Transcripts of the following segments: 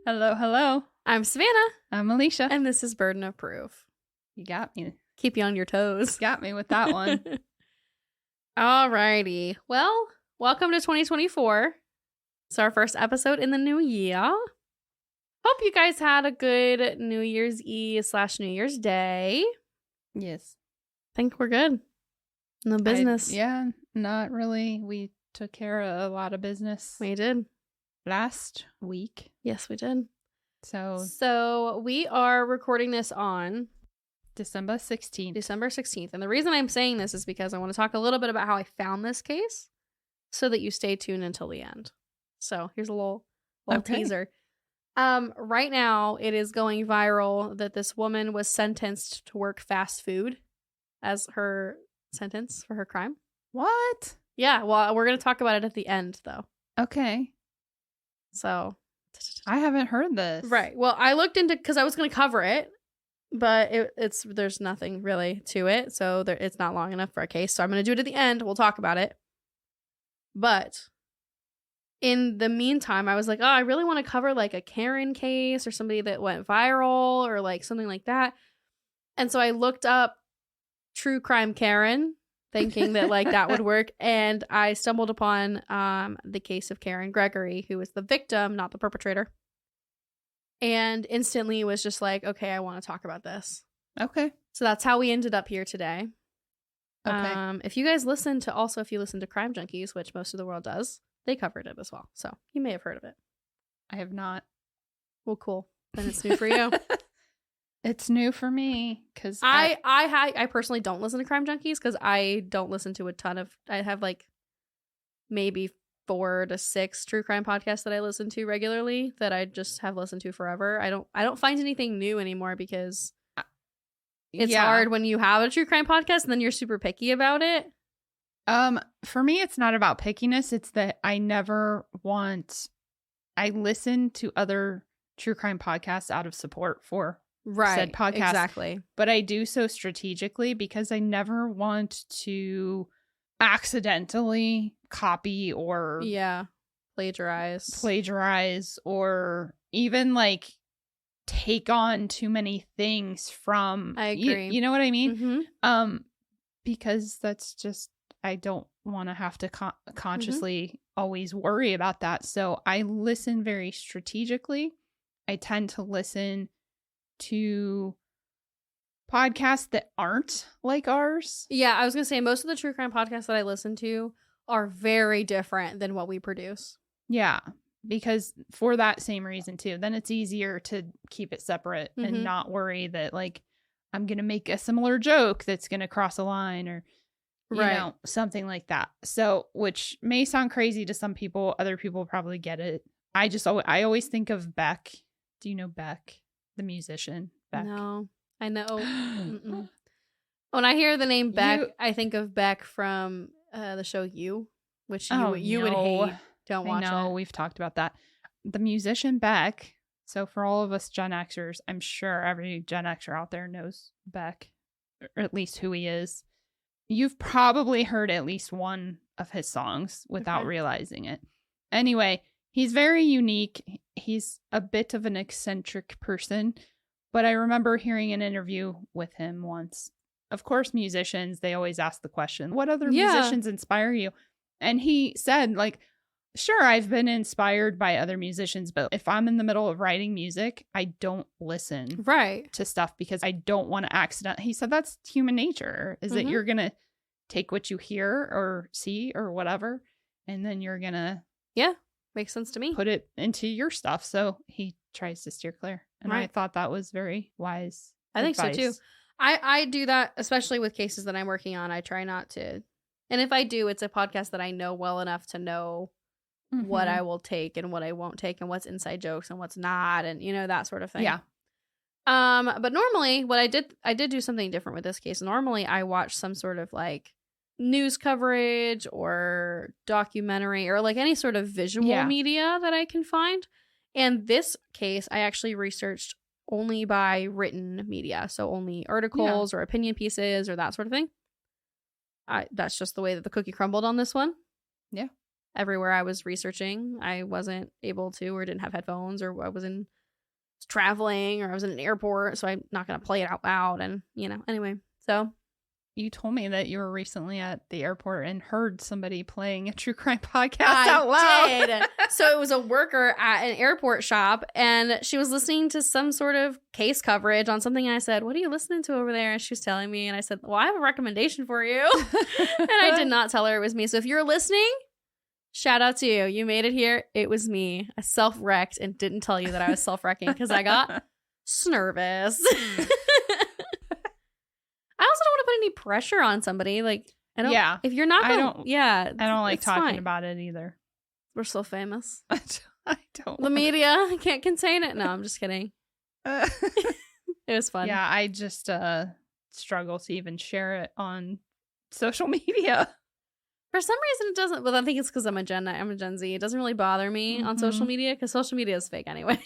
Hello, hello. I'm Savannah. I'm Alicia. And this is Burden of Proof. You got me. Keep you on your toes. Got me with that one. Alrighty. Well, welcome to 2024. It's our first episode in the new year. Hope you guys had a good New Year's Eve / New Year's Day. Yes. Think we're good. No business. Yeah, not really. We took care of a lot of business We did. last week. Yes, we did. So we are recording this on December 16th. December 16th. And the reason I'm saying this is because I want to talk a little bit about how I found this case so that you stay tuned until the end. So here's a little Okay. teaser. Right now it is going viral that this woman was sentenced to work fast food as her sentence for her crime. What? Yeah, well, we're going to talk about it at the end though. Okay. So I haven't heard this. right. Well, I looked into because I was going to cover it, but there's nothing really to it, so it's not long enough for a case. So I'm going to do it at the end. We'll talk about it. But in the meantime, I was like, oh, I really want to cover like a Karen case or somebody that went viral or like something like that. And so I looked up True Crime Karen, thinking that like that would work. And I stumbled upon the case of Karen Gregory, who was the victim, not the perpetrator. And instantly was just like, okay, I want to talk about this. Okay. So that's how we ended up here today. Okay. If you guys listen to Crime Junkies, which most of the world does, they covered it as well. So you may have heard of it. I have not. Well, cool. Then it's new for you. It's new for me because I personally don't listen to Crime Junkies because I don't listen to a ton of. I have like maybe 4 to 6 true crime podcasts that I listen to regularly that I just have listened to forever. I don't find anything new anymore because it's hard when you have a true crime podcast and then you're super picky about it. For me, it's not about pickiness. It's that I listen to other true crime podcasts out of support for said podcast. Exactly. But I do so strategically because I never want to accidentally copy or plagiarize or even like take on too many things from. I agree. You know what I mean? Mm-hmm. Because that's just, I don't want to have to consciously always worry about that. So I listen very strategically. I tend to listen to podcasts that aren't like ours. Yeah, I was going to say most of the true crime podcasts that I listen to are very different than what we produce. Yeah, because for that same reason too. Then it's easier to keep it separate and not worry that like I'm going to make a similar joke that's going to cross a line or you know, something like that. So, which may sound crazy to some people, other people probably get it. I always think of Beck. Do you know Beck, the musician? Beck. No, I know. When I hear the name Beck, I think of Beck from the show You, which you would hate. Don't watch it. No, we've talked about that. The musician Beck. So for all of us Gen Xers, I'm sure every Gen Xer out there knows Beck, or at least who he is. You've probably heard at least one of his songs without realizing it. Anyway, he's very unique. He's a bit of an eccentric person, but I remember hearing an interview with him once. Of course, musicians, they always ask the question, what other musicians inspire you? And he said, like, sure, I've been inspired by other musicians, but if I'm in the middle of writing music, I don't listen to stuff because I don't want to accident. He said that's human nature, is that you're going to take what you hear or see or whatever, and then you're going to makes sense to me. Put it into your stuff. So he tries to steer clear. And I thought that was very wise. I think so too. I do that, especially with cases that I'm working on. I try not to. And if I do, it's a podcast that I know well enough to know what I will take and what I won't take and what's inside jokes and what's not, and you know, that sort of thing. Yeah. But normally what I did do something different with this case. Normally I watch some sort of like news coverage or documentary or like any sort of visual media that I can find. And this case I actually researched only by written media. So only articles or opinion pieces or that sort of thing. That's just the way that the cookie crumbled on this one. Yeah. everywhere I was researching, I wasn't able to, or didn't have headphones, or I was traveling, or I was in an airport, so I'm not going to play it out loud. And, anyway, so. You told me that you were recently at the airport and heard somebody playing a true crime podcast out loud. I did. So it was a worker at an airport shop, and she was listening to some sort of case coverage on something. And I said, "What are you listening to over there?" And she was telling me, and I said, "Well, I have a recommendation for you." And I did not tell her it was me. So if you're listening, shout out to you. You made it here. It was me. I self-wrecked and didn't tell you that I was self-wrecking because I got nervous. I also don't want to put any pressure on somebody. Like, I don't. Yeah. If you're not, I don't like talking about it either. We're so famous. I don't. The media can't contain it. No, I'm just kidding. It was fun. Yeah, I just struggle to even share it on social media. For some reason, it doesn't. Well, I think it's because I'm a Gen Z. It doesn't really bother me on social media because social media is fake anyway.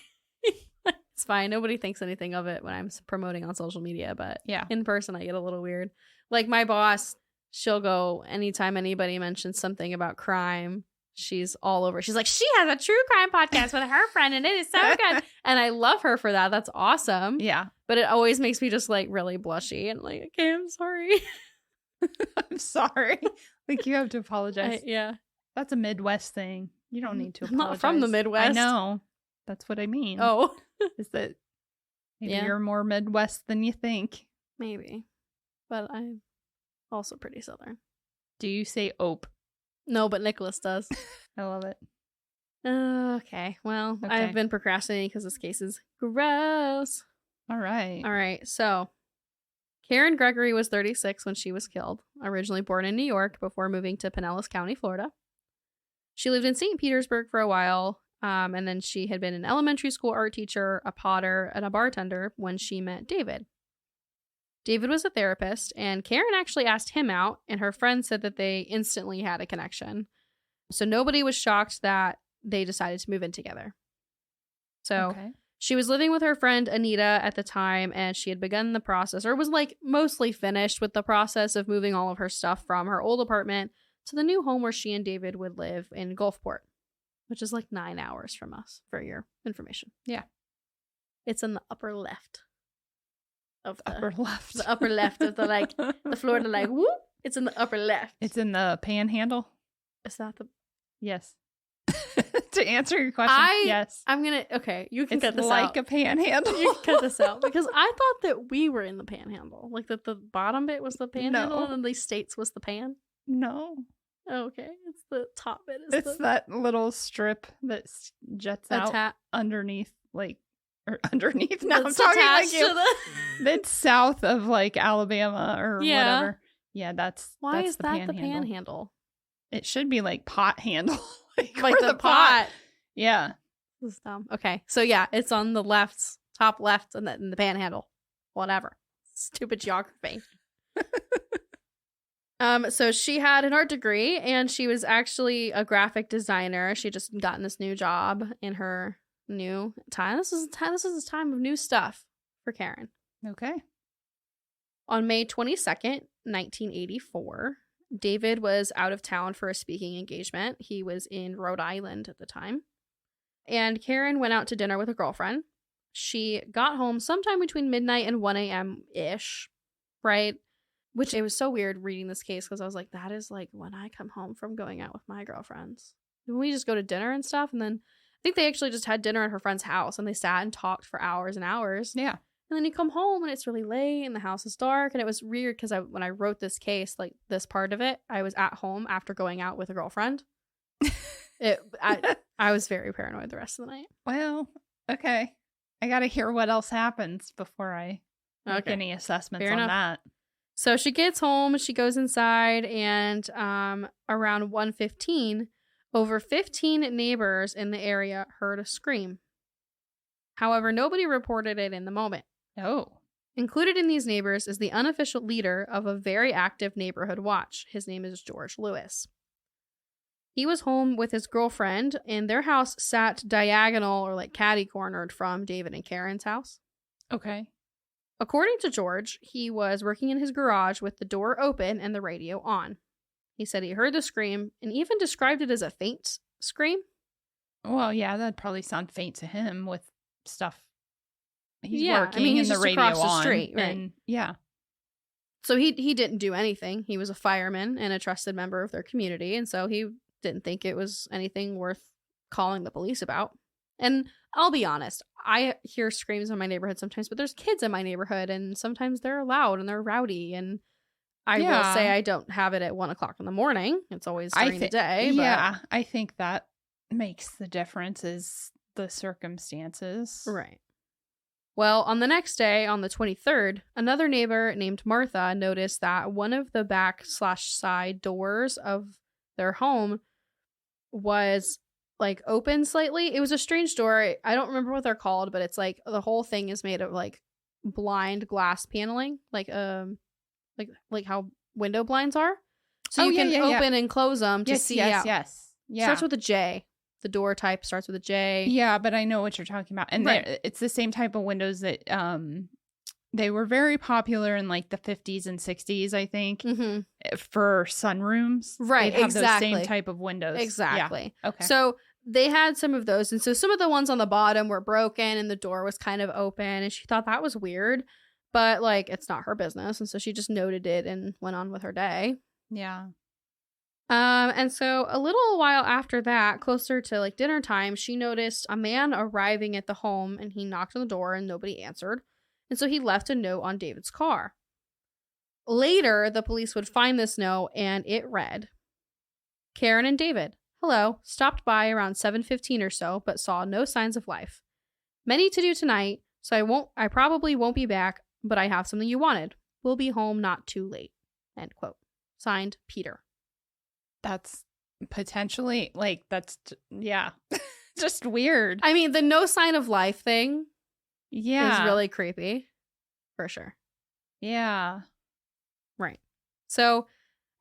It's fine. Nobody thinks anything of it when I'm promoting on social media, but in person, I get a little weird. Like my boss, she'll go anytime anybody mentions something about crime, she's all over. She's like, she has a true crime podcast with her friend, and it is so good. And I love her for that. That's awesome. Yeah. But it always makes me just like really blushy and like, okay, I'm sorry. I'm sorry. Like you have to apologize. Yeah. That's a Midwest thing. You don't need to apologize. I'm not from the Midwest. I know. That's what I mean. Oh. Is that maybe you're more Midwest than you think? Maybe. But I'm also pretty Southern. Do you say ope? No, but Nicholas does. I love it. Okay. Well, I've been procrastinating because this case is gross. All right. So Karen Gregory was 36 when she was killed, originally born in New York before moving to Pinellas County, Florida. She lived in St. Petersburg for a while. And then she had been an elementary school art teacher, a potter, and a bartender when she met David. David was a therapist, and Karen actually asked him out, and her friend said that they instantly had a connection. So nobody was shocked that they decided to move in together. So she was living with her friend Anita at the time, and she had begun the process, or was like mostly finished with the process of moving all of her stuff from her old apartment to the new home where she and David would live in Gulfport, which is like 9 hours from us, for your information. Yeah. It's in the upper left. The upper left of the Florida, like, whoop. It's in the upper left. It's in the panhandle? Is that the... Yes. To answer your question, yes. I'm going to... Okay, you can cut this out. It's like a panhandle. You can cut this out. Because I thought that we were in the panhandle. Like that the bottom bit was the panhandle and then the States was the pan? No. Okay, it's the top bit. It's that little strip that jets out underneath, like, or underneath. Now I'm talking like you. That's south of like Alabama or whatever. Yeah, that's why that's is the that panhandle. the panhandle? It should be like pot handle, like the pot. Yeah, this is dumb. Okay, so yeah, it's on the left, top left, and then the panhandle. Whatever. Stupid geography. So she had an art degree, and she was actually a graphic designer. She just gotten this new job in her new time. This is a time of new stuff for Karen. Okay. On May 22nd, 1984, David was out of town for a speaking engagement. He was in Rhode Island at the time. And Karen went out to dinner with a girlfriend. She got home sometime between midnight and 1 a.m.-ish, right? Which it was so weird reading this case because I was like, that is like when I come home from going out with my girlfriends. When we just go to dinner and stuff. And then I think they actually just had dinner at her friend's house and they sat and talked for hours and hours. Yeah. And then you come home and it's really late and the house is dark. And it was weird because when I wrote this case, like this part of it, I was at home after going out with a girlfriend. I was very paranoid the rest of the night. Well, okay. I got to hear what else happens before I make any assessments on that. So she gets home, she goes inside, and around 1:15, over 15 neighbors in the area heard a scream. However, nobody reported it in the moment. Oh. Included in these neighbors is the unofficial leader of a very active neighborhood watch. His name is George Lewis. He was home with his girlfriend, and their house sat diagonal or like catty-cornered from David and Karen's house. Okay. According to George, he was working in his garage with the door open and the radio on. He said he heard the scream and even described it as a faint scream. Well, yeah, that'd probably sound faint to him with stuff. He's Yeah, working I mean, he's and the just radio across the on. street, right? And yeah. So he didn't do anything. He was a fireman and a trusted member of their community, and so he didn't think it was anything worth calling the police about. And I'll be honest, I hear screams in my neighborhood sometimes, but there's kids in my neighborhood, and sometimes they're loud and they're rowdy. And I will say I don't have it at 1 o'clock in the morning. It's always during the day. Yeah, I think that makes the difference is the circumstances. Right. Well, on the next day, on the 23rd, another neighbor named Martha noticed that one of the back/side doors of their home was like open slightly. It was a strange door. I don't remember what they're called, but it's like the whole thing is made of like blind glass paneling, like how window blinds are. So you can open and close them to see out. Yes. Yeah. Starts with a J. The door type starts with a J. Yeah, but I know what you're talking about. And right. It's the same type of windows that they were very popular in like the 50s and 60s, I think, for sunrooms. Right, They'd have exactly. those same type of windows. Exactly. Yeah. Okay. So they had some of those. And so some of the ones on the bottom were broken and the door was kind of open. And she thought that was weird. But like, it's not her business. And so she just noted it and went on with her day. Yeah. And so a little while after that, closer to like dinner time, she noticed a man arriving at the home and he knocked on the door and nobody answered. And so he left a note on David's car. Later, the police would find this note and it read, Karen and David, hello, stopped by around 7:15 or so, but saw no signs of life. Many to do tonight, so I probably won't be back, but I have something you wanted. We'll be home not too late. End quote. Signed, Peter. That's potentially like yeah. Just weird. I mean, the no sign of life thing is really creepy. For sure. Yeah. Right. So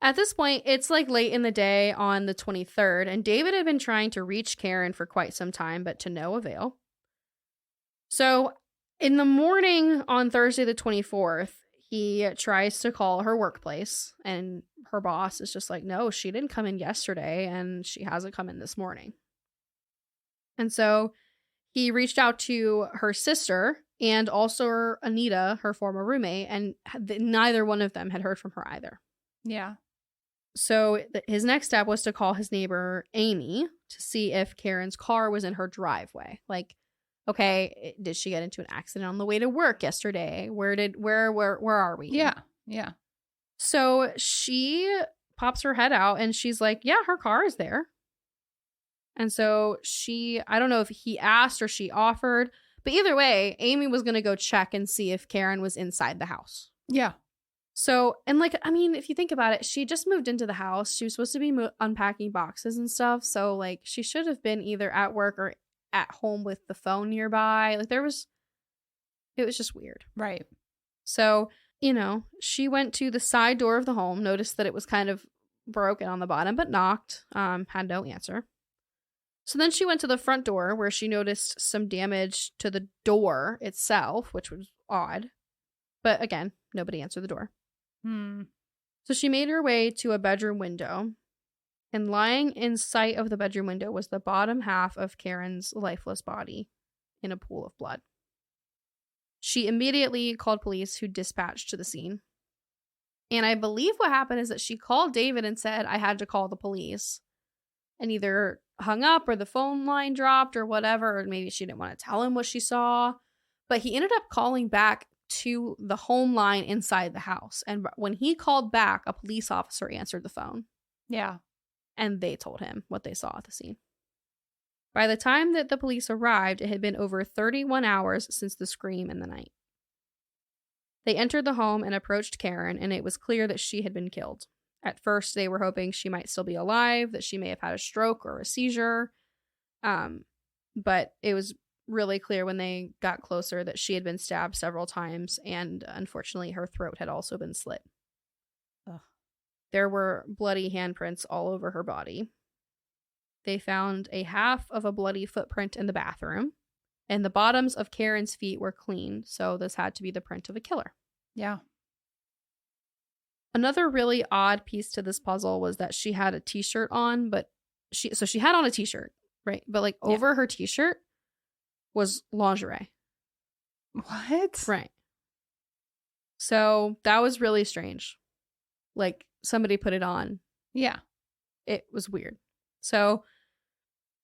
at this point, it's like late in the day on the 23rd, and David had been trying to reach Karen for quite some time, but to no avail. So in the morning on Thursday the 24th, he tries to call her workplace, and her boss is just like, no, she didn't come in yesterday, and she hasn't come in this morning. And so he reached out to her sister and also Anita, her former roommate, and neither one of them had heard from her either. Yeah. So his next step was to call his neighbor, Amy, to see if Karen's car was in her driveway. Like, okay, did she get into an accident on the way to work yesterday? Where are we? Yeah. Yeah. So she pops her head out and she's like, yeah, her car is there. And so I don't know if he asked or she offered, but either way, Amy was going to go check and see if Karen was inside the house. Yeah. So, and like, I mean, if you think about it, she just moved into the house. She was supposed to be unpacking boxes and stuff. So like, she should have been either at work or at home with the phone nearby. Like it was just weird. Right. So, she went to the side door of the home, noticed that it was kind of broken on the bottom, but knocked, had no answer. So then she went to the front door where she noticed some damage to the door itself, which was odd. But again, nobody answered the door. So she made her way to a bedroom window, and lying in sight of the bedroom window was the bottom half of Karen's lifeless body in a pool of blood. She immediately called police, who dispatched to the scene. And I believe what happened is that she called David and said, I had to call the police, and either hung up or the phone line dropped or whatever, or maybe she didn't want to tell him what she saw. But he ended up calling back to the home line inside the house. And when he called back, a police officer answered the phone. Yeah. And they told him what they saw at the scene. By the time that the police arrived, it had been over 31 hours since the scream in the night. They entered the home and approached Karen, and it was clear that she had been killed. At first, they were hoping she might still be alive, that she may have had a stroke or a seizure. But it was really clear when they got closer that she had been stabbed several times, and unfortunately, her throat had also been slit. Ugh. There were bloody handprints all over her body. They found a half of a bloody footprint in the bathroom, and the bottoms of Karen's feet were clean, so this had to be the print of a killer. Yeah. Another really odd piece to this puzzle was that she had a t-shirt on, but she had on a t-shirt, right? But like over her t-shirt was lingerie. What? Right. So that was really strange. Like somebody put it on. Yeah. It was weird. So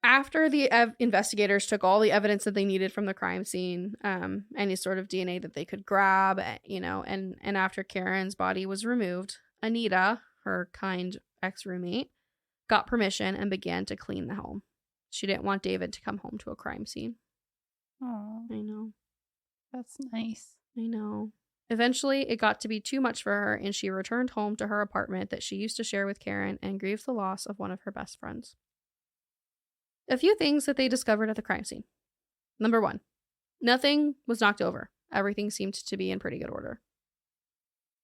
after the investigators took all the evidence that they needed from the crime scene, any sort of DNA that they could grab, and after Karen's body was removed, Anita, her kind ex-roommate, got permission and began to clean the home. She didn't want David to come home to a crime scene. Oh, I know. that's nice. I know. Eventually, it got to be too much for her, and she returned home to her apartment that she used to share with Karen and grieved the loss of one of her best friends. A few things that they discovered at the crime scene. Number 1, nothing was knocked over. Everything seemed to be in pretty good order.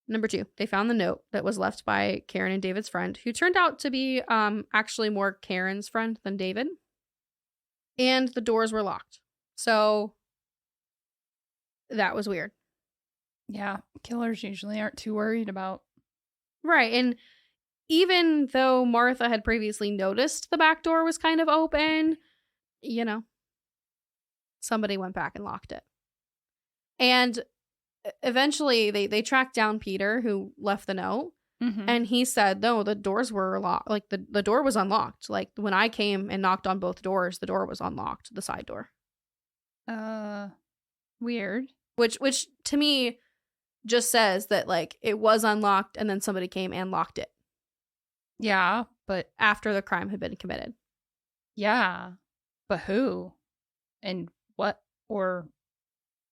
Number 2, they found the note that was left by Karen and David's friend, who turned out to be actually more Karen's friend than David. And the doors were locked. So that was weird. Yeah, killers usually aren't too worried about. Right, and even though Martha had previously noticed the back door was kind of open, somebody went back and locked it. And eventually they tracked down Peter, who left the note, and he said, no, the doors were locked. Like the door was unlocked. Like when I came and knocked on both doors, the door was unlocked, the side door. Weird. Which to me just says that like it was unlocked and then somebody came and locked it. Yeah, but after the crime had been committed. Yeah, but who? And what? Or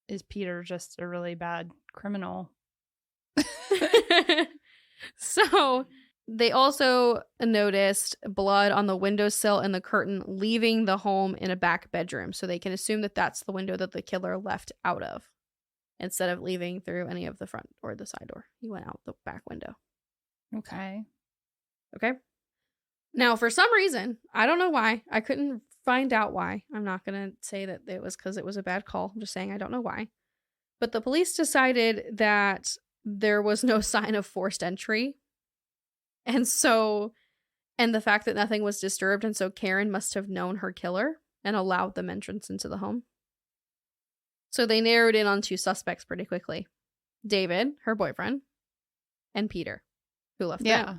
is Peter just a really bad criminal? So they also noticed blood on the windowsill and the curtain leaving the home in a back bedroom. So they can assume that that's the window that the killer left out of instead of leaving through any of the front or the side door. He went out the back window. Okay. Now, for some reason, I don't know why. I couldn't find out why. I'm not going to say that it was because it was a bad call. I'm just saying I don't know why. But the police decided that there was no sign of forced entry. And the fact that nothing was disturbed. And so Karen must have known her killer and allowed them entrance into the home. So they narrowed in on 2 suspects pretty quickly. David, her boyfriend, and Peter, who left the note.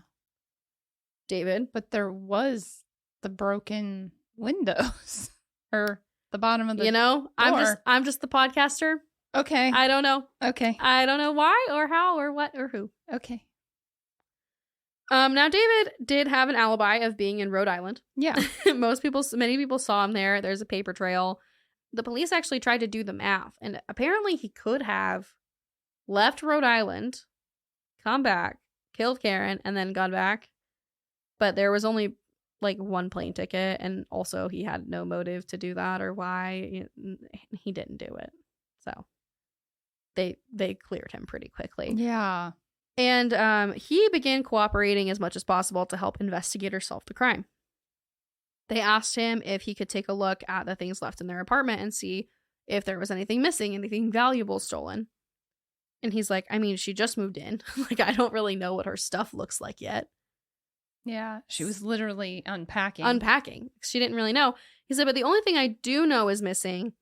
David. But there was the broken windows or the bottom of the door. I'm just the podcaster. Okay. I don't know. Okay. I don't know why or how or what or who. Okay. Now David did have an alibi of being in Rhode Island. Yeah. Many people saw him there. There's a paper trail. The police actually tried to do the math, and apparently he could have left Rhode Island, come back, killed Karen, and then gone back. But there was only like 1 plane ticket, and also he had no motive to do that or why. He didn't do it. So they cleared him pretty quickly. Yeah. And he began cooperating as much as possible to help investigators solve the crime. They asked him if he could take a look at the things left in their apartment and see if there was anything missing, anything valuable stolen. And he's like, I mean, she just moved in. Like, I don't really know what her stuff looks like yet. Yeah, she was literally unpacking. She didn't really know. He said, but the only thing I do know is missing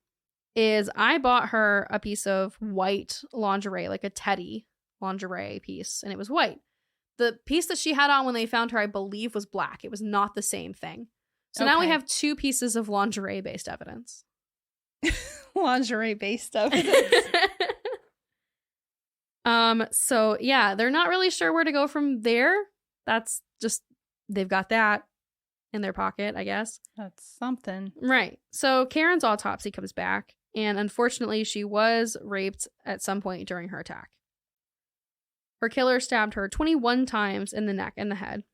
is I bought her a piece of white lingerie, like a teddy lingerie piece, and it was white. The piece that she had on when they found her, I believe, was black. It was not the same thing. So now we have 2 pieces of lingerie-based evidence. Lingerie-based evidence. So yeah, they're not really sure where to go from there. That's just, they've got that in their pocket, I guess. That's something. Right. So Karen's autopsy comes back, and unfortunately she was raped at some point during her attack. Her killer stabbed her 21 times in the neck and the head.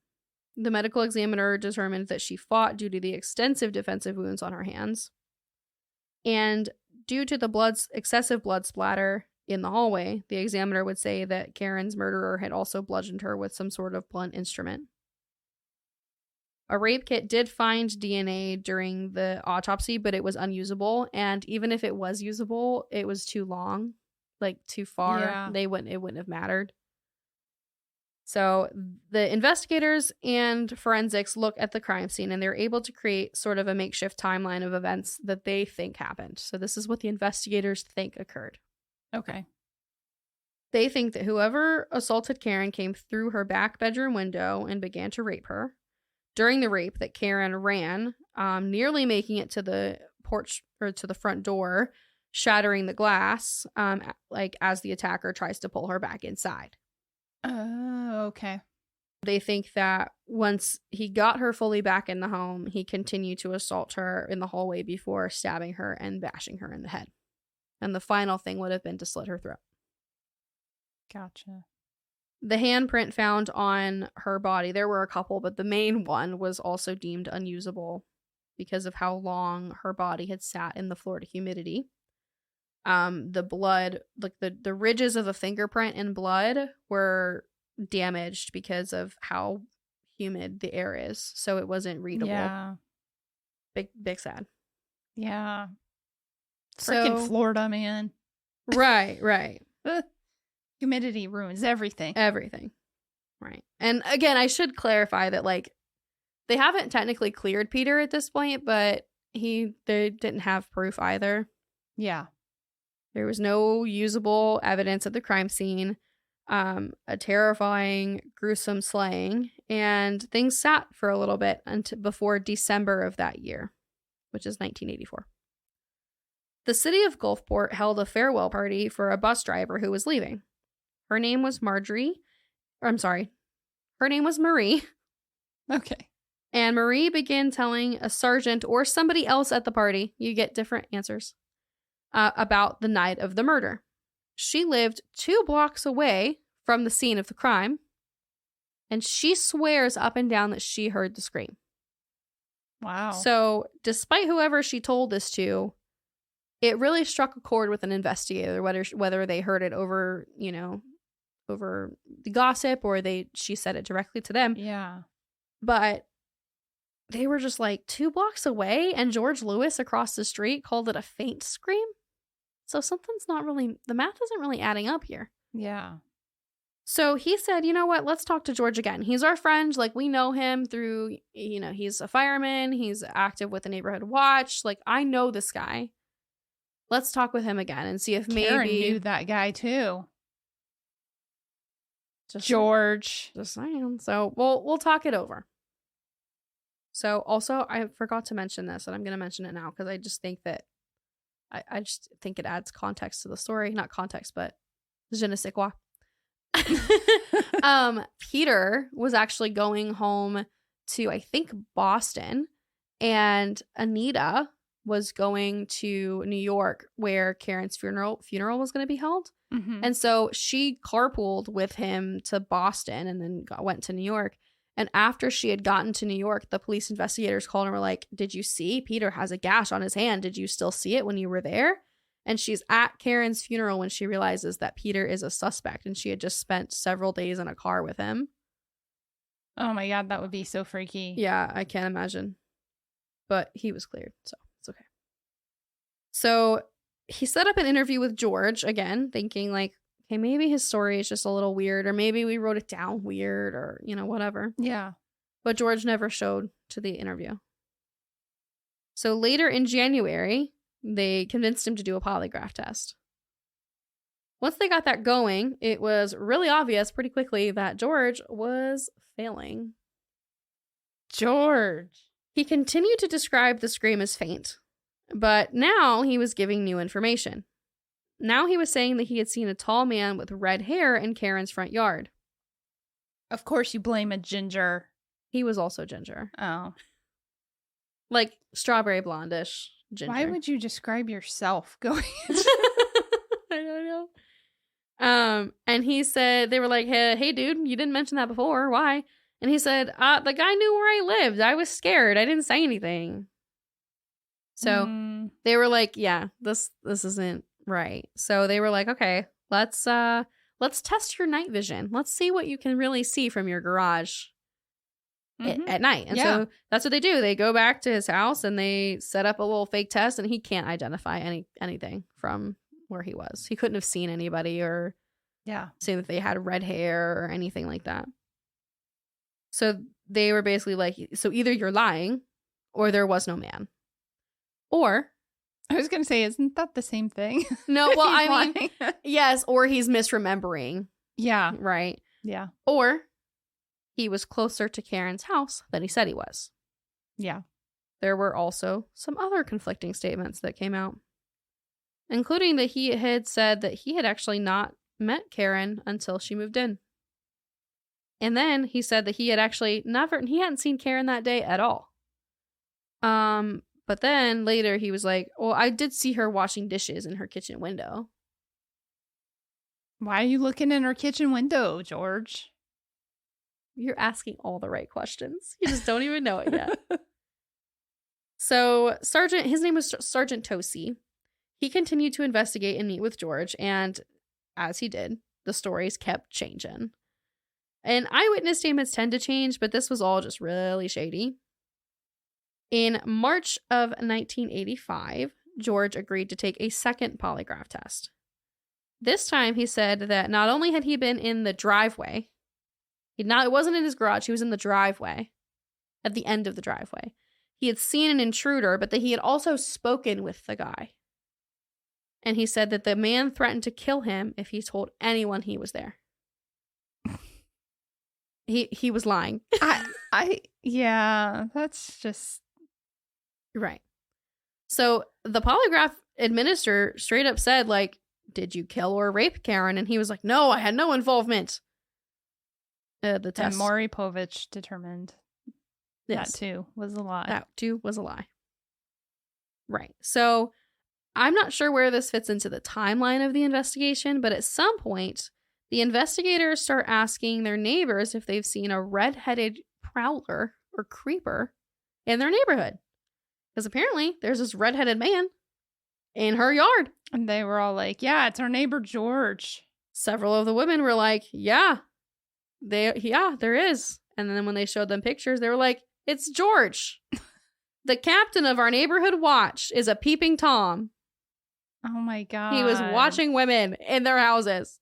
The medical examiner determined that she fought due to the extensive defensive wounds on her hands. And due to the excessive blood splatter in the hallway, the examiner would say that Karen's murderer had also bludgeoned her with some sort of blunt instrument. A rape kit did find DNA during the autopsy, but it was unusable. And even if it was usable, it was too long, like too far. Yeah. It wouldn't have mattered. So the investigators and forensics look at the crime scene, and they're able to create sort of a makeshift timeline of events that they think happened. So this is what the investigators think occurred. Okay. They think that whoever assaulted Karen came through her back bedroom window and began to rape her. During the rape, that Karen ran, nearly making it to the porch or to the front door, shattering the glass, like as the attacker tries to pull her back inside. Oh, okay. They think that once he got her fully back in the home, he continued to assault her in the hallway before stabbing her and bashing her in the head. And the final thing would have been to slit her throat. Gotcha. The handprint found on her body, there were a couple, but the main one was also deemed unusable because of how long her body had sat in the Florida humidity. The blood, like the ridges of a fingerprint in blood were damaged because of how humid the air is. So it wasn't readable. Yeah. Big sad. Yeah. Freaking Florida, man. Right. Humidity ruins everything. Everything. Right. And again, I should clarify that, like, they haven't technically cleared Peter at this point, but they didn't have proof either. Yeah. There was no usable evidence at the crime scene, a terrifying, gruesome slaying, and things sat for a little bit until before December of that year, which is 1984. The city of Gulfport held a farewell party for a bus driver who was leaving. Her name was Marie. Okay. And Marie began telling a sergeant or somebody else at the party, you get different answers, about the night of the murder. She lived 2 blocks away from the scene of the crime, and she swears up and down that she heard the scream. Wow. So, despite whoever she told this to, it really struck a chord with an investigator, whether they heard it over the gossip or she said it directly to them. Yeah. But they were just like 2 blocks away, and George Lewis across the street called it a faint scream. So something's not really, the math isn't really adding up here. Yeah. So he said, you know what, let's talk to George again. He's our friend. Like, we know him through, he's a fireman. He's active with the neighborhood watch. Like, I know this guy. Let's talk with him again and see if Karen maybe knew that guy too. George. Just saying. So we'll talk it over. So also, I forgot to mention this, and I'm going to mention it now because I just think that I just think it adds context to the story. Not context, but je ne sais quoi. Peter was actually going home to, I think, Boston, and Anita was going to New York where Karen's funeral was going to be held. Mm-hmm. And so she carpooled with him to Boston and then went to New York. And after she had gotten to New York, the police investigators called and were like, did you see? Peter has a gash on his hand. Did you still see it when you were there? And she's at Karen's funeral when she realizes that Peter is a suspect, and she had just spent several days in a car with him. Oh my God, that would be so freaky. Yeah, I can't imagine. But he was cleared, so it's okay. So he set up an interview with George, again, thinking like, okay, maybe his story is just a little weird, or maybe we wrote it down weird, or, whatever. Yeah. But George never showed to the interview. So later in January, they convinced him to do a polygraph test. Once they got that going, it was really obvious pretty quickly that George was failing. George. He continued to describe the scream as faint, but now he was giving new information. Now he was saying that he had seen a tall man with red hair in Karen's front yard. Of course you blame a ginger. He was also ginger. Oh. Like strawberry blondish ginger. Why would you describe yourself going I don't know. And he said, they were like, hey, dude, you didn't mention that before. Why? And he said, the guy knew where I lived. I was scared. I didn't say anything. So they were like, yeah, this isn't right. So they were like, okay, let's test your night vision. Let's see what you can really see from your garage at night. And so that's what they do. They go back to his house and they set up a little fake test, and he can't identify anything from where he was. He couldn't have seen anybody or Yeah. saying that they had red hair or anything like that. So they were basically like, so either you're lying or there was no man. Or I was going to say, isn't that the same thing? no, well, He's I mean, lying. yes, or he's misremembering, Yeah. right? Yeah. Or he was closer to Karen's house than he said he was. Yeah. There were also some other conflicting statements that came out, including that he had said that he had actually not met Karen until she moved in. And then he said that he had actually he hadn't seen Karen that day at all. But then later he was like, well, I did see her washing dishes in her kitchen window. Why are you looking in her kitchen window, George? You're asking all the right questions. You just don't even know it yet. So his name was Sergeant Tosi. He continued to investigate and meet with George. And as he did, the stories kept changing. And eyewitness statements tend to change, but this was all just really shady. In March of 1985, George agreed to take a second polygraph test. This time he said that not only had he been in the driveway, it wasn't in his garage, he was in the driveway, at the end of the driveway. He had seen an intruder, but that he had also spoken with the guy. And he said that the man threatened to kill him if he told anyone he was there. He was lying. Yeah, that's just... Right. So the polygraph administrator straight up said, like, did you kill or rape Karen? And he was like, no, I had no involvement. The test. And Maury Povich determined Yes. that too was a lie. That too was a lie. Right. So I'm not sure where this fits into the timeline of the investigation, but at some point, the investigators start asking their neighbors if they've seen a red-headed prowler or creeper in their neighborhood. Because apparently there's this red-headed man in her yard. And they were all like, yeah, it's our neighbor George. Several of the women were like, yeah, there is. And then when they showed them pictures, they were like, it's George. The captain of our neighborhood watch is a peeping Tom. Oh my God. He was watching women in their houses.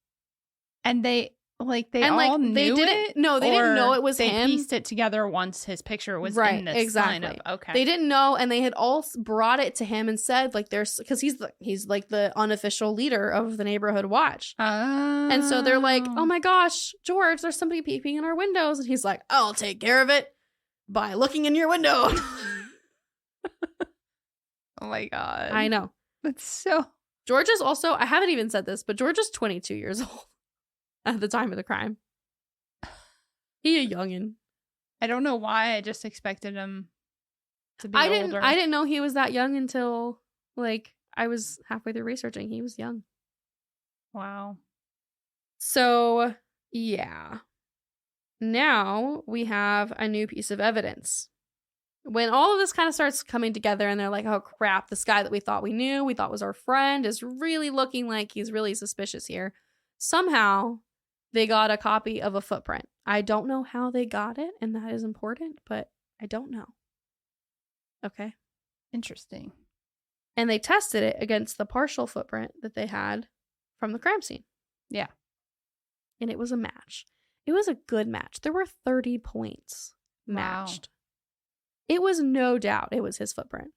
And they all knew they didn't, it? No, they didn't know it was they him. They pieced it together once his picture was right, in this exactly. lineup. Okay. They didn't know, and they had all brought it to him and said, like, there's, because he's like the unofficial leader of the neighborhood watch. And so they're like, oh my gosh, George, there's somebody peeping in our windows. And he's like, I'll take care of it by looking in your window. Oh my God. I know. That's so... George is also, I haven't even said this, but George is 22 years old at the time of the crime. He a youngin'. I don't know why. I just expected him to be older. I didn't know he was that young until, like, I was halfway through researching. He was young. Wow. So, yeah. Now we have a new piece of evidence. When all of this kind of starts coming together and they're like, oh crap, this guy that we thought was our friend is really looking like he's really suspicious here. Somehow they got a copy of a footprint. I don't know how they got it, and that is important, but I don't know. Okay. Interesting. And they tested it against the partial footprint that they had from the crime scene. Yeah. And it was a match. It was a good match. There were 30 points matched. Wow. It was no doubt it was his footprint.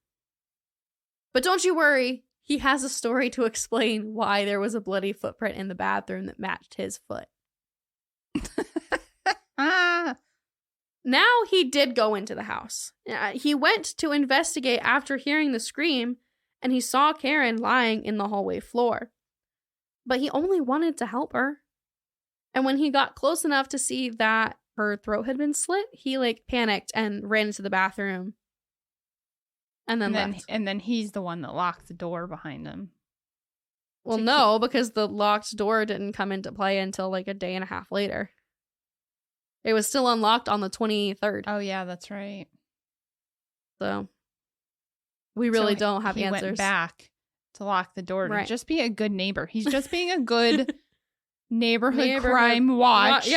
But don't you worry. He has a story to explain why there was a bloody footprint in the bathroom that matched his foot. Now he did go into the house. He went to investigate after hearing the scream, and he saw Karen lying in the hallway floor. But he only wanted to help her. And when he got close enough to see that her throat had been slit, he panicked and ran into the bathroom. And then left. And then he's the one that locked the door behind him. Well, no, because the locked door didn't come into play until a day and a half later. It was still unlocked on the 23rd. Oh, yeah, that's right. So we really don't have answers. He went back to lock the door to right. just be a good neighbor. He's just being a good neighborhood crime watch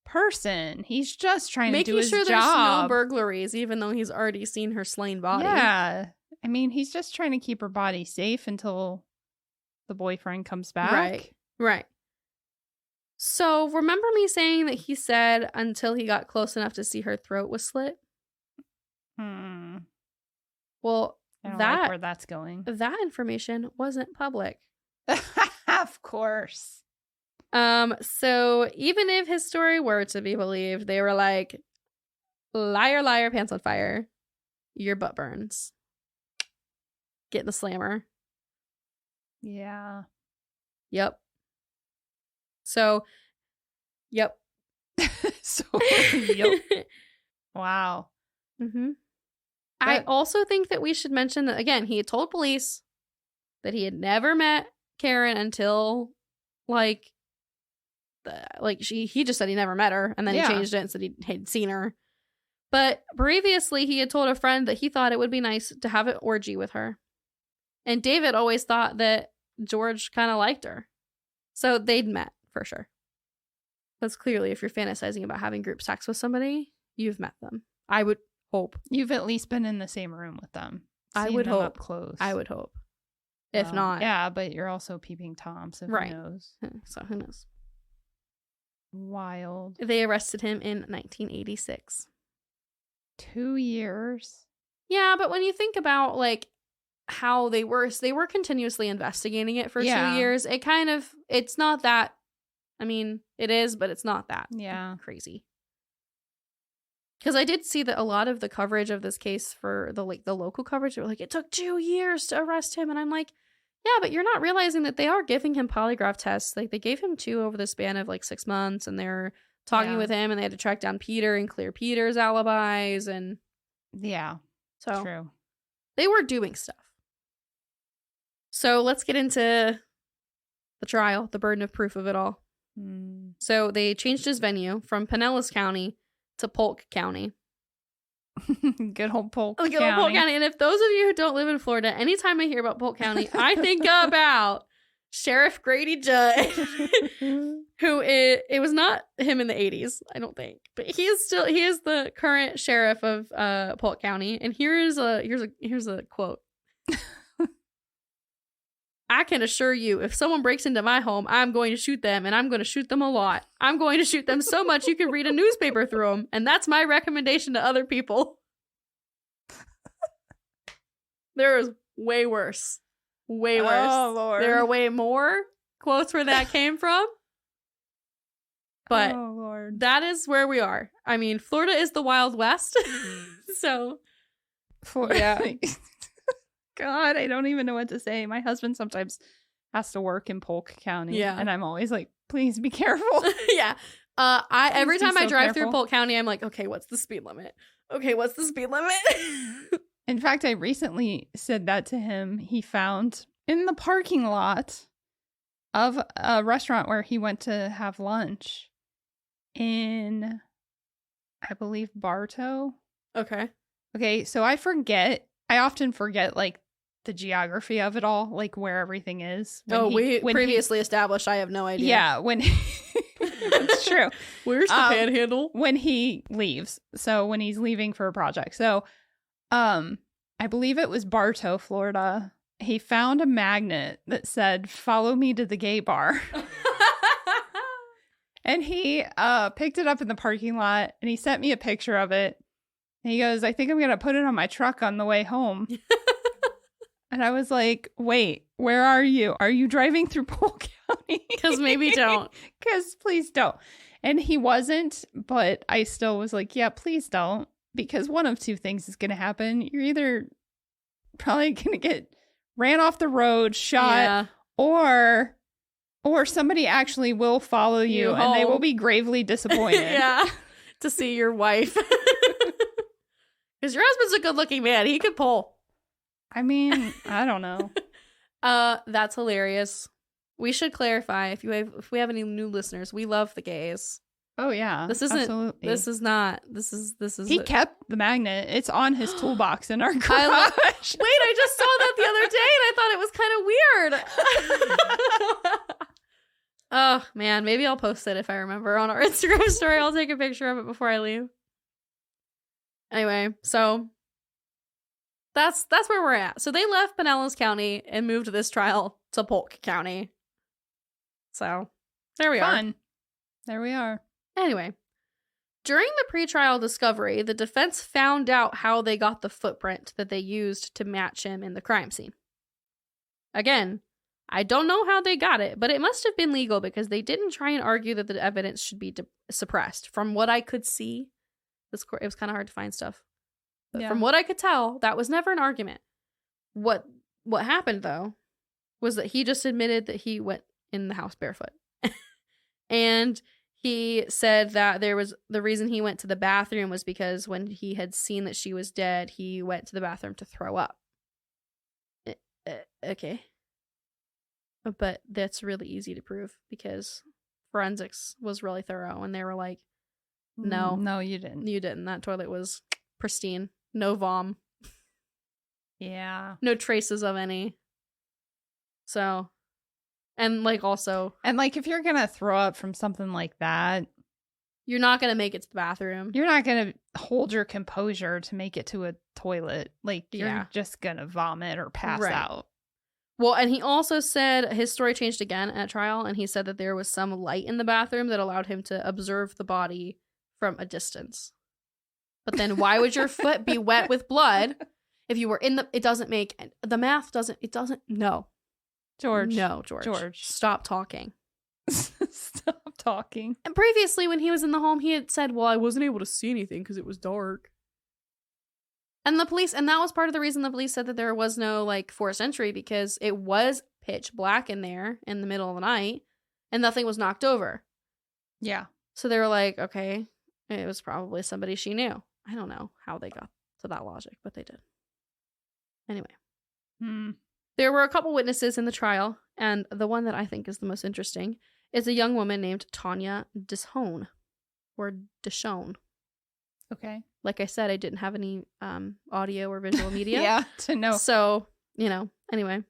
person. He's just trying to do his job. Making sure there's no burglaries, even though he's already seen her slain body. Yeah. I mean, he's just trying to keep her body safe until the boyfriend comes back. Right. So remember me saying that he said until he got close enough to see her throat was slit? Well, I don't like where that's going. That information wasn't public. Of course. So even if his story were to be believed, they were like, liar, liar, pants on fire. Your butt burns. Get in the slammer. Yeah. Yep. So, yep. Yep. Wow. Mm-hmm. I also think that we should mention that, again, he had told police that he had never met Karen until, he just said he never met her, and then he changed it and said he had seen her. But previously, he had told a friend that he thought it would be nice to have an orgy with her. And David always thought that George kind of liked her. So they'd met, for sure. That's clearly, if you're fantasizing about having group sex with somebody, you've met them. I would hope. You've at least been in the same room with them. I would hope. Up close. I would hope. If not. Yeah, but you're also peeping Tom, so who knows? So who knows? Wild. They arrested him in 1986. 2 years? Yeah, but when you think about, how they were continuously investigating it for 2 years. It's not that, it is, but it's not that crazy. Because I did see that a lot of the coverage of this case for the local coverage, they were like, it took 2 years to arrest him. And I'm like, yeah, but you're not realizing that they are giving him polygraph tests. They gave him 2 over the span of 6 months, and they're talking with him, and they had to track down Peter and clear Peter's alibis. And so true. They were doing stuff. So let's get into the trial, the burden of proof of it all. So they changed his venue from Pinellas County to Polk County. Good old Polk County. Good old Polk County. And if those of you who don't live in Florida, anytime I hear about Polk County, I think about Sheriff Grady Judd, it was not him in the 80s, I don't think, but he is the current sheriff of Polk County. And here's a quote. I can assure you, if someone breaks into my home, I'm going to shoot them, and I'm going to shoot them a lot. I'm going to shoot them so much you can read a newspaper through them, and that's my recommendation to other people. There is way worse. Way worse. Oh, Lord. There are way more quotes where that came from. But Lord. That is where we are. Florida is the Wild West. So, yeah. God, I don't even know what to say. My husband sometimes has to work in Polk County. And I'm always like, please be careful. Yeah. Every time I drive through Polk County, I'm like, okay, what's the speed limit? Okay, what's the speed limit? In fact, I recently said that to him. He found in the parking lot of a restaurant where he went to have lunch in, I believe, Bartow. Okay, so I often forget the geography of it all, where everything is. We previously established I have no idea. Yeah, when that's true. Where's the panhandle? When he leaves. So when he's leaving for a project. So I believe it was Bartow, Florida. He found a magnet that said, "Follow me to the gay bar." And he picked it up in the parking lot, and he sent me a picture of it. And he goes, "I think I'm going to put it on my truck on the way home." And I was like, wait, where are you? Are you driving through Polk County? Because maybe don't. Because please don't. And he wasn't, but I still was like, yeah, please don't. Because one of two things is going to happen. You're either probably going to get ran off the road, shot, or somebody actually will follow you and they will be gravely disappointed. To see your wife. Because your husband's a good-looking man. He could pull. I don't know. That's hilarious. We should clarify if we have any new listeners. We love the gays. Oh yeah, this isn't. Absolutely. This is not. This is. He kept the magnet. It's on his toolbox in our garage. I just saw that the other day, and I thought it was kind of weird. Oh man, maybe I'll post it if I remember on our Instagram story. I'll take a picture of it before I leave. Anyway, so that's where we're at. So they left Pinellas County and moved this trial to Polk County. So there we are. There we are. Anyway, during the pretrial discovery, the defense found out how they got the footprint that they used to match him in the crime scene. Again, I don't know how they got it, but it must have been legal because they didn't try and argue that the evidence should be suppressed. From what I could see, it was kind of hard to find stuff. But from what I could tell, that was never an argument. What happened, though, was that he just admitted that he went in the house barefoot. And he said that the reason he went to the bathroom was because when he had seen that she was dead, he went to the bathroom to throw up. Okay. But that's really easy to prove because forensics was really thorough and they were like, no, you didn't. You didn't. That toilet was pristine. No vom. Yeah. No traces of any. So, and like also. And like if you're going to throw up from something like that, you're not going to make it to the bathroom. You're not going to hold your composure to make it to a toilet. Like you're just going to vomit or pass out. Well, and he also said his story changed again at trial, and he said that there was some light in the bathroom that allowed him to observe the body from a distance. But then why would your foot be wet with blood if you were in it doesn't make, the math doesn't, no. George. No, George. Stop talking. Stop talking. And previously when he was in the home, he had said, well, I wasn't able to see anything because it was dark. And the police, and that was part of the reason the police said that there was no like forced entry because it was pitch black in there in the middle of the night and nothing was knocked over. Yeah. So they were like, okay, it was probably somebody she knew. I don't know how they got to that logic, but they did. Anyway. There were a couple witnesses in the trial, and the one that I think is the most interesting is a young woman named Tanya Dishone, or Dishone. Okay. Like I said, I didn't have any audio or visual media. Yeah, to know. So, anyway.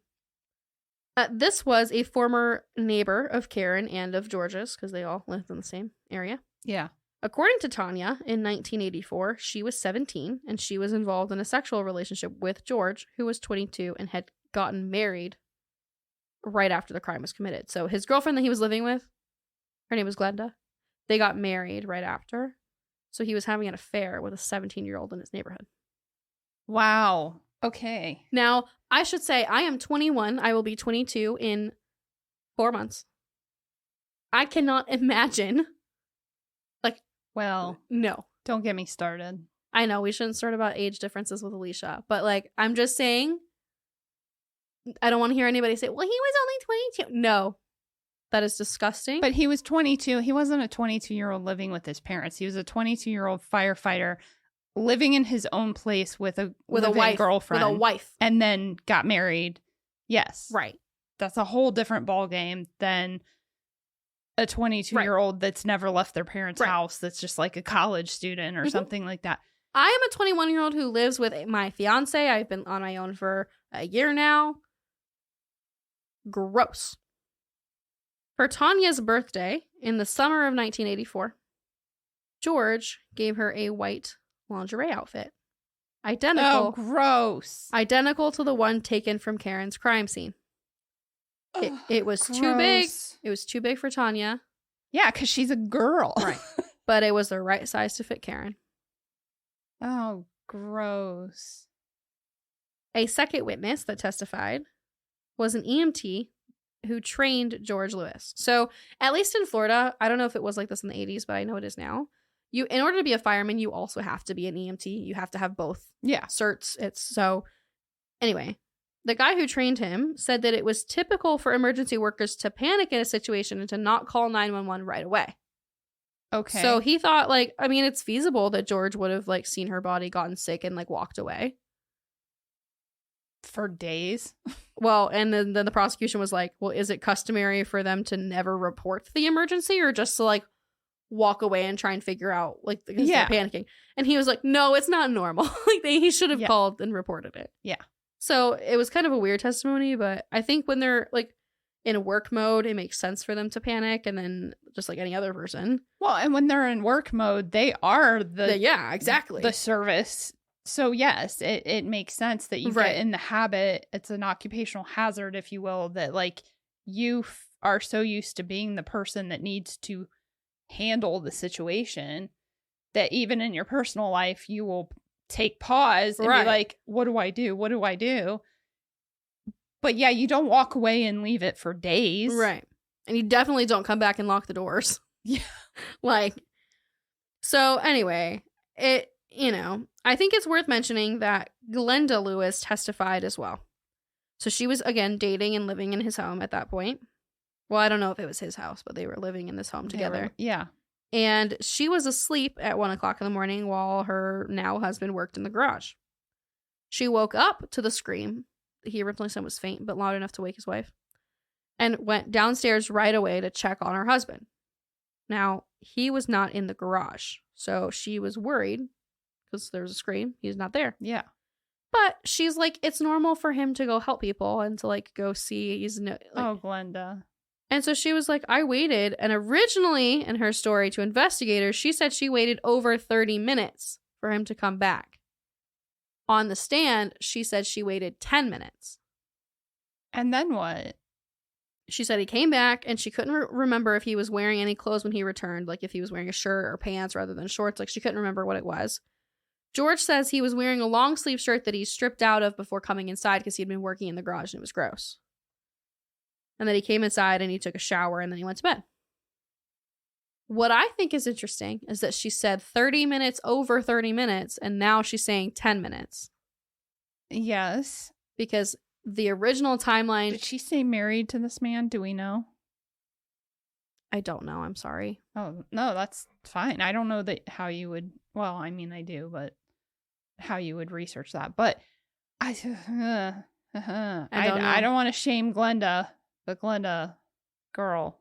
This was a former neighbor of Karen and of George's, because they all lived in the same area. Yeah. According to Tanya, in 1984, she was 17, and she was involved in a sexual relationship with George, who was 22 and had gotten married right after the crime was committed. So his girlfriend that he was living with, her name was Glenda, they got married right after. So he was having an affair with a 17-year-old in his neighborhood. Wow. Okay. Now, I should say I am 21. I will be 22 in 4 months. I cannot imagine. Well, no. Don't get me started. I know we shouldn't start about age differences with Alicia, but I'm just saying, I don't want to hear anybody say, well, he was only 22. No. That is disgusting. But he was 22. He wasn't a 22-year-old living with his parents. He was a 22-year-old firefighter living in his own place with a wife, girlfriend. With a wife. And then got married. Yes. Right. That's a whole different ballgame than a 22-year-old that's never left their parents' house. That's just like a college student or something like that. I am a 21-year-old who lives with my fiance. I've been on my own for a year now. Gross. For Tanya's birthday in the summer of 1984, George gave her a white lingerie outfit. Identical. Oh, gross. Identical to the one taken from Karen's crime scene. It was too big. It was too big for Tanya. Yeah, because she's a girl. Right. But it was the right size to fit Karen. Oh, gross. A second witness that testified was an EMT who trained George Lewis. So, at least in Florida, I don't know if it was like this in the 80s, but I know it is now. In order to be a fireman, you also have to be an EMT. You have to have both certs. Anyway, the guy who trained him said that it was typical for emergency workers to panic in a situation and to not call 911 right away. Okay. So he thought, it's feasible that George would have, seen her body, gotten sick, and, walked away. For days? Well, and then the prosecution was like, well, is it customary for them to never report the emergency or just to, walk away and try and figure out, because they're panicking? And he was like, no, it's not normal. He should have called and reported it. Yeah. So it was kind of a weird testimony, but I think when they're, in work mode, it makes sense for them to panic, and then just like any other person. Well, and when they're in work mode, they are exactly the service. So yes, it makes sense that you get in the habit. It's an occupational hazard, if you will, that you are so used to being the person that needs to handle the situation that even in your personal life, you will take pause and be like, what do I do? What do I do? But yeah, you don't walk away and leave it for days. Right. And you definitely don't come back and lock the doors. Yeah. Like, so anyway, I think it's worth mentioning that Glenda Lewis testified as well. So she was, again, dating and living in his home at that point. Well, I don't know if it was his house, but they were living in this home together. Yeah. And she was asleep at 1 o'clock in the morning while her now husband worked in the garage. She woke up to the scream. He originally said was faint, but loud enough to wake his wife. And went downstairs right away to check on her husband. Now, he was not in the garage. So she was worried because there was a scream. He's not there. Yeah. But she's like, it's normal for him to go help people and to like go see. Oh, Glenda. And so she was like, I waited. And originally in her story to investigators, she said she waited over 30 minutes for him to come back. On the stand, she said she waited 10 minutes. And then what? She said he came back and she couldn't remember if he was wearing any clothes when he returned, like if he was wearing a shirt or pants rather than shorts. Like she couldn't remember what it was. George says he was wearing a long sleeve shirt that he stripped out of before coming inside because he'd been working in the garage and it was gross. And then he came inside and he took a shower and then he went to bed. What I think is interesting is that she said 30 minutes over 30 minutes and now she's saying 10 minutes. Yes. Because the original timeline... Did she say married to this man? Do we know? I don't know. I'm sorry. Oh, no, that's fine. I don't know how you would... Well, I mean, I do, but how you would research that. But I don't want to shame Glenda, but Glenda, girl.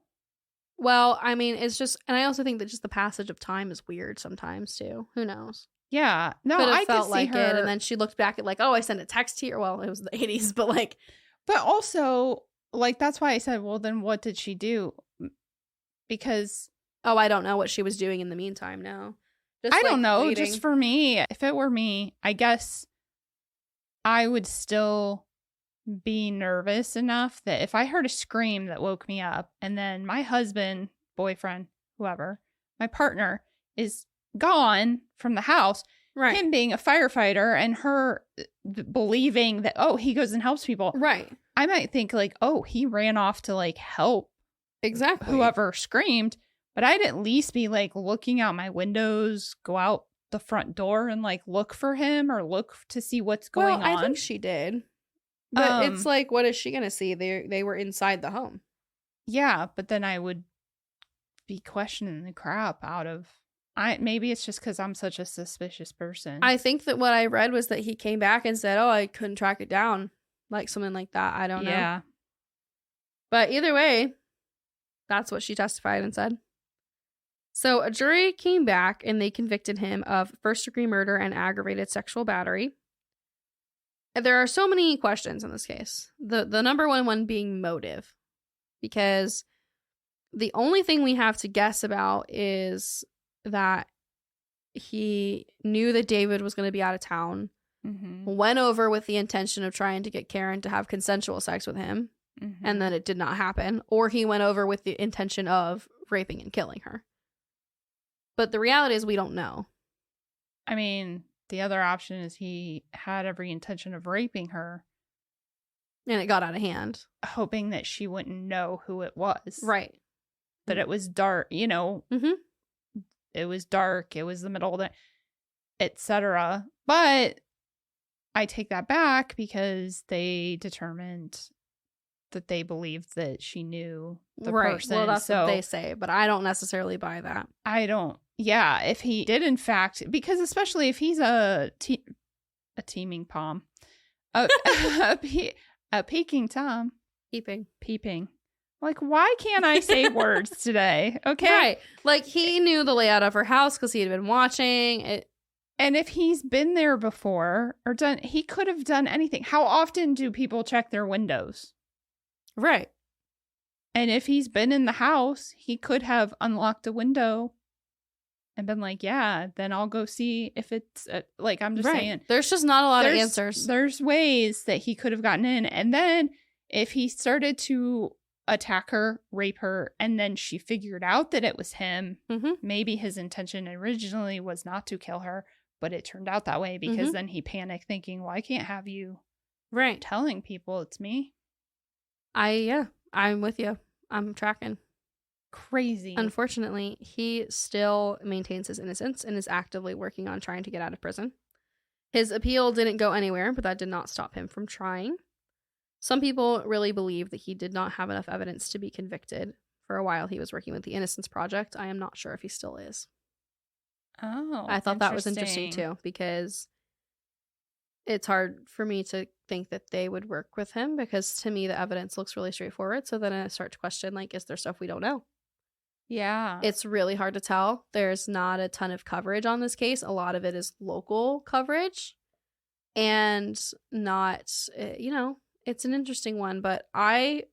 Well, I mean, it's just... And I also think that just the passage of time is weird sometimes, too. Who knows? Yeah. No, I felt could see like her. it. And then she looked back at like, oh, I sent a text here. Well, it was the 80s, but like... But also, like, that's why I said, well, then what did she do? Because... Oh, I don't know what she was doing in the meantime, no. Just, I don't know. waiting. Just for me, if it were me, I guess I would still be nervous enough that if I heard a scream that woke me up and then my husband, boyfriend, whoever, my partner is gone from the house, right. Him being a firefighter and her believing that, oh, he goes and helps people. Right. I might think like, oh, he ran off to like help exactly whoever screamed. But I'd at least be like looking out my windows, go out the front door and like look for him or look to see what's going on. I think she did. But it's like, what is she going to see? They were inside the home. Yeah, but then I would be questioning the crap out of... Maybe it's just because I'm such a suspicious person. I think that what I read was that he came back and said, oh, I couldn't track it down. Like something like that. I don't know. Yeah. But either way, that's what she testified and said. So a jury came back and they convicted him of first-degree murder and aggravated sexual battery. And there are so many questions in this case. The number one being motive. Because the only thing we have to guess about is that he knew that David was going to be out of town, went over with the intention of trying to get Karen to have consensual sex with him, and then it did not happen. Or he went over with the intention of raping and killing her. But the reality is we don't know. I mean, the other option is he had every intention of raping her. And it got out of hand. Hoping that she wouldn't know who it was. Right. That it was dark, you know. It was dark. It was the middle of the... etc. But I take that back because they determined that they believed that she knew the person. Well, that's what they say, but I don't necessarily buy that. I don't. Yeah, if he did, in fact, because especially if he's a teeming Tom, a peeking Tom, peeping. Like, why can't I say words today? Okay, right. Like he knew the layout of her house because he had been watching it. And if he's been there before or done, he could have done anything. How often do people check their windows? Right. And if he's been in the house, he could have unlocked a window and been like, yeah, then I'll go see if it's like, I'm just saying. There's just not a lot of answers. There's ways that he could have gotten in. And then if he started to attack her, rape her, and then she figured out that it was him. Mm-hmm. Maybe his intention originally was not to kill her, but it turned out that way because then he panicked thinking, well, I can't have you Right. telling people it's me. I'm with you. I'm tracking. Crazy. Unfortunately, he still maintains his innocence and is actively working on trying to get out of prison. His appeal didn't go anywhere, but that did not stop him from trying. Some people really believe that he did not have enough evidence to be convicted. For a while, he was working with the Innocence Project. I am not sure if he still is. Oh, I thought that was interesting too, because it's hard for me to think that they would work with him, because to me, the evidence looks really straightforward. So then I start to question, like, is there stuff we don't know? Yeah. It's really hard to tell. There's not a ton of coverage on this case. A lot of it is local coverage and not, it's an interesting one, but I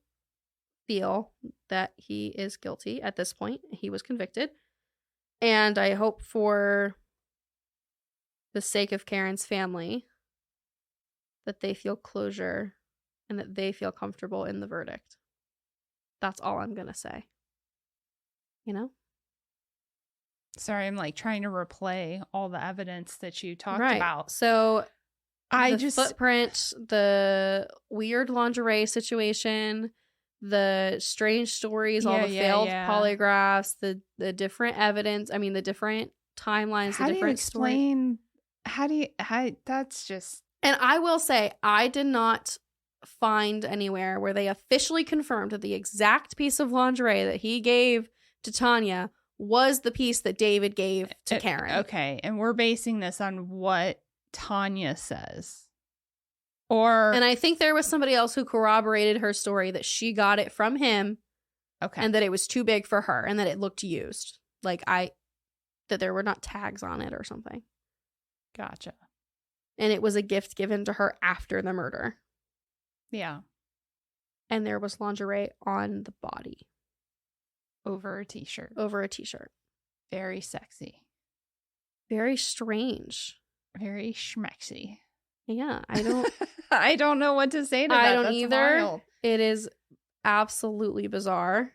feel that he is guilty at this point. He was convicted. And I hope for the sake of Karen's family that they feel closure and that they feel comfortable in the verdict. That's all I'm going to say. Sorry, I'm like trying to replay all the evidence that you talked Right. about. So The footprint, the weird lingerie situation, the strange stories, all the failed polygraphs, the different evidence. I mean, the different timelines, How the do you different stories. explain? That's just. And I will say, I did not find anywhere where they officially confirmed that the exact piece of lingerie that he gave to Tanya was the piece that David gave to Karen. Okay, and we're basing this on what Tanya says. And I think there was somebody else who corroborated her story that she got it from him. Okay. And that it was too big for her and that it looked used. That there were not tags on it or something. Gotcha. And it was a gift given to her after the murder. Yeah. And there was lingerie on the body. Over a t-shirt. Very sexy. Very strange. Very schmexy. Yeah, I don't... I don't know what to say to that. I don't That's either. Wild. It is absolutely bizarre.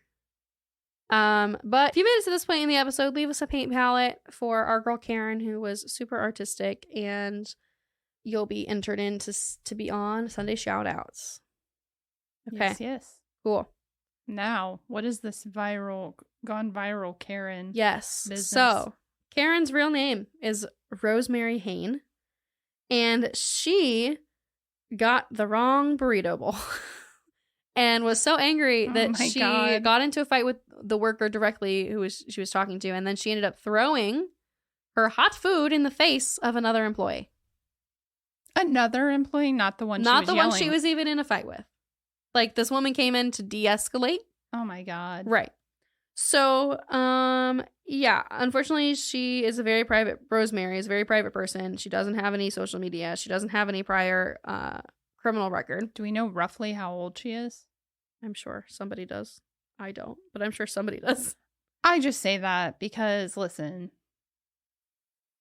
But if you made it to this point in the episode, leave us a paint palette for our girl Karen, who was super artistic, and you'll be entered in to be on Sunday Shoutouts. Okay. Yes. Cool. Now, what is this gone viral Karen? Yes. Business? So, Karen's real name is Rosemary Hain, and she got the wrong burrito bowl and was so angry that she got into a fight with the worker directly she was talking to, and then she ended up throwing her hot food in the face of another employee. Another employee, not the one she was even in a fight with. Like, this woman came in to de-escalate. Oh my God. Right. So, yeah, unfortunately, Rosemary is a very private person. She doesn't have any social media. She doesn't have any prior criminal record. Do we know roughly how old she is? I'm sure somebody does. I don't, but I'm sure somebody does. I just say that because, listen,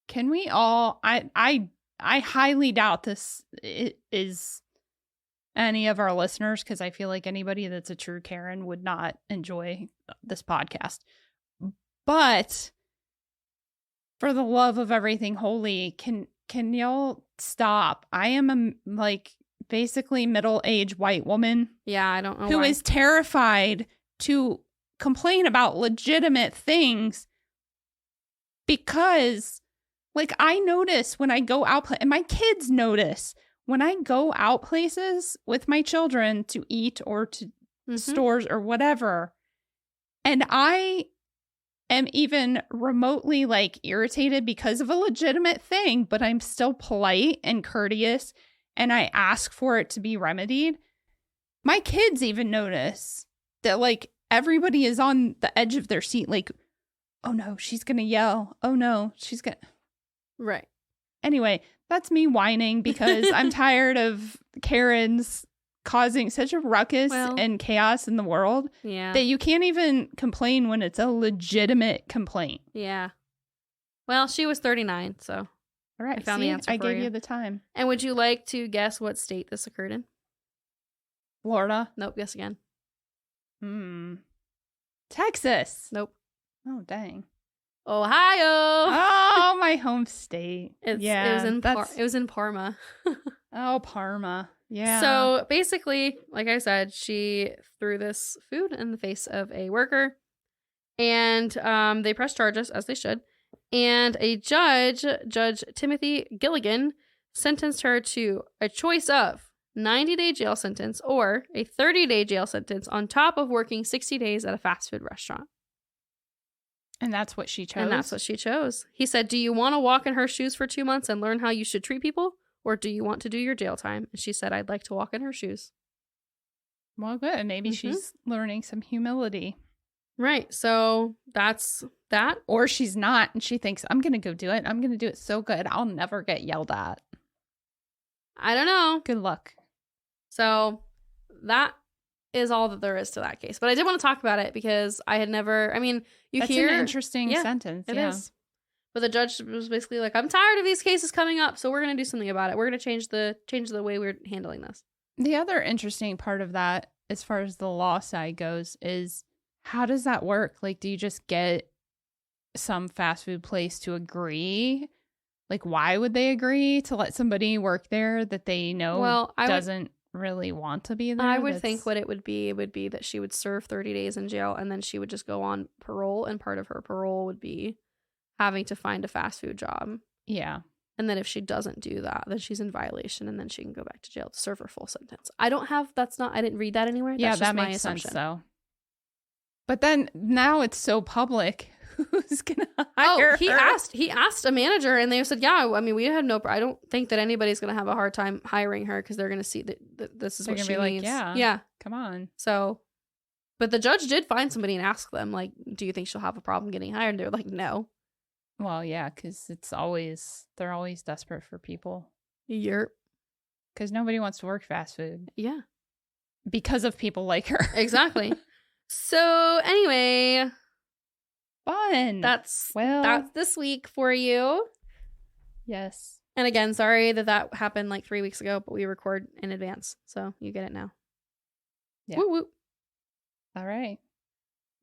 can we all, I highly doubt this is any of our listeners, because I feel like anybody that's a true Karen would not enjoy this podcast. But for the love of everything holy, can y'all stop? I am basically middle-aged white woman. Yeah, I don't know who is terrified to complain about legitimate things because, I notice when I go out, and my kids notice when I go out places with my children to eat or to stores or whatever, and I am even remotely irritated because of a legitimate thing, but I'm still polite and courteous and I ask for it to be remedied. My kids even notice that everybody is on the edge of their seat. Oh no, she's going to yell. Oh no, she's going to. Right. Anyway, that's me whining because I'm tired of Karen's causing such a ruckus and chaos in the world that you can't even complain when it's a legitimate complaint. Yeah. Well, she was 39, so all right. I found the answer for I gave you the time. And would you like to guess what state this occurred in? Florida. Nope, guess again. Texas. Nope. Oh, dang. Ohio. Oh, my home state. It was in Parma. Oh, Parma. Yeah. So basically, like I said, she threw this food in the face of a worker, and they pressed charges, as they should. And a judge, Judge Timothy Gilligan, sentenced her to a choice of 90-day jail sentence or a 30-day jail sentence on top of working 60 days at a fast food restaurant. And that's what she chose? And that's what she chose. He said, do you want to walk in her shoes for 2 months and learn how you should treat people? Or do you want to do your jail time? And she said, I'd like to walk in her shoes. Well, good. Maybe she's learning some humility. Right. So that's that. Or she's not, and she thinks, I'm going to go do it. I'm going to do it so good, I'll never get yelled at. I don't know. Good luck. So that is all that there is to that case. But I did want to talk about it because I had never, That's hear an interesting sentence. It is. But the judge was basically like, I'm tired of these cases coming up, so we're going to do something about it. We're going to change the way we're handling this. The other interesting part of that, as far as the law side goes, is how does that work? Like, do you just get some fast food place to agree? Like, why would they agree to let somebody work there that they know doesn't really want to be there? I would think what it would be that she would serve 30 days in jail and then she would just go on parole, and part of her parole would be having to find a fast food job. Yeah. And then if she doesn't do that, then she's in violation, and then she can go back to jail to serve her full sentence. I didn't read that anywhere. Yeah, that's that just my makes assumption. sense though. But then now it's so public. Who's gonna hire her? He asked a manager, and they said, yeah, we had I don't think that anybody's gonna have a hard time hiring her because they're gonna see that this is they're what gonna she be needs. like, Yeah. Come on. So, but the judge did find somebody and ask them, like, do you think she'll have a problem getting hired? And they're like, no. Well, yeah, because they're always desperate for people. Yerp. Because nobody wants to work fast food. Yeah. Because of people like her. Exactly. So anyway, fun. That's this week for you. Yes. And again, sorry that happened like 3 weeks ago, but we record in advance, so you get it now. Yeah. Woo woo. All right.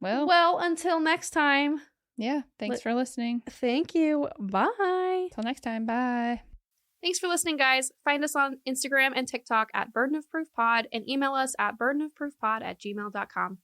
Well, until next time. Yeah. Thanks for listening. Thank you. Bye. Till next time. Bye. Thanks for listening, guys. Find us on Instagram and TikTok at Burden of Proof Pod, and email us at burdenofproofpod@gmail.com.